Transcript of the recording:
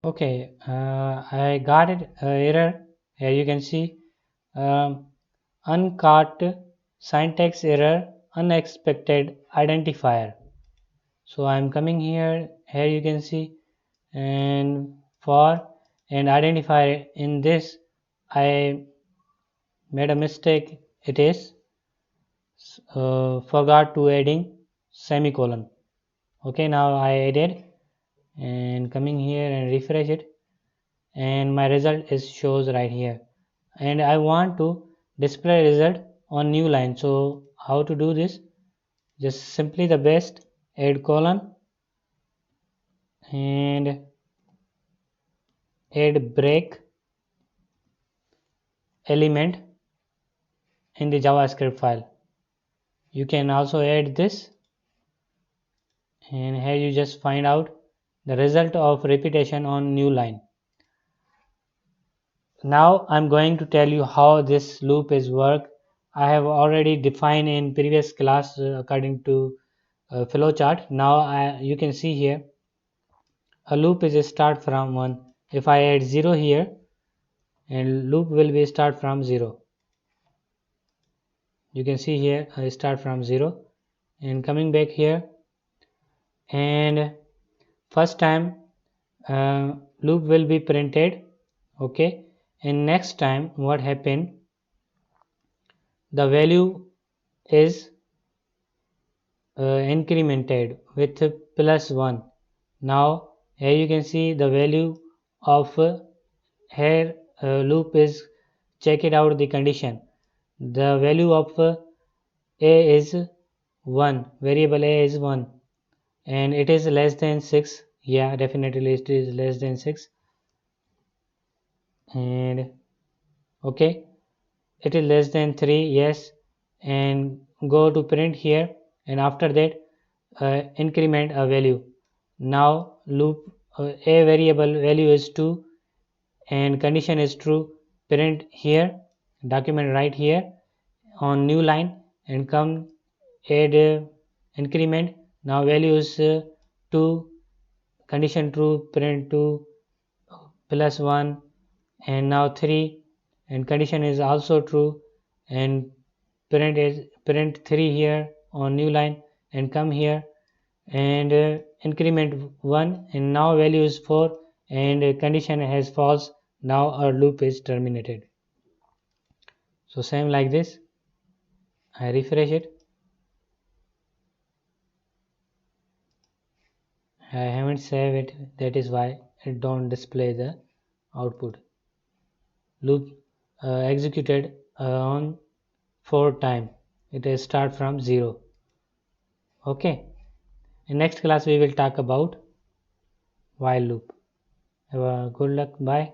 Okay, I got it error. Here you can see um, uncaught syntax error, unexpected identifier. So I'm coming here. Here you can see, and for and identifier in this I made a mistake. It is forgot to adding semicolon. Okay, now I added and coming here and refresh it, and my result is shows right here, and I want to display result on new line. So how to do this? Just simply the best, add colon and add break element in the JavaScript file. You can also add this, and here you just find out the result of repetition on new line. Now I'm going to tell you how this loop is work. I have already defined in previous class according to flowchart. Now you can see here a loop is a start from 1. If I add 0 here, and loop will be start from 0. You can see here I start from 0 and coming back here, and first time loop will be printed. Okay, and next time what happened, the value is incremented with plus 1. Now here you can see the value of here loop is check it out the condition. The value of a is 1, variable a is 1, and it is less than 6. Yeah, definitely it is less than 6. And okay, it is less than 3. Yes, and go to print here, and after that increment a value. Now loop a variable value is 2 and condition is true. Print here, document right here on new line, and come add increment. Now value is 2, condition true, print 2 plus 1, and now 3, and condition is also true, and print 3 here on new line, and come here and increment 1, and now value is 4, and condition has false. Now our loop is terminated. So same like this, I refresh it. I haven't saved it, that is why it don't display the output. Loop executed on 4 time. It is start from 0. Okay, in next class we will talk about while loop. Have a good luck. Bye.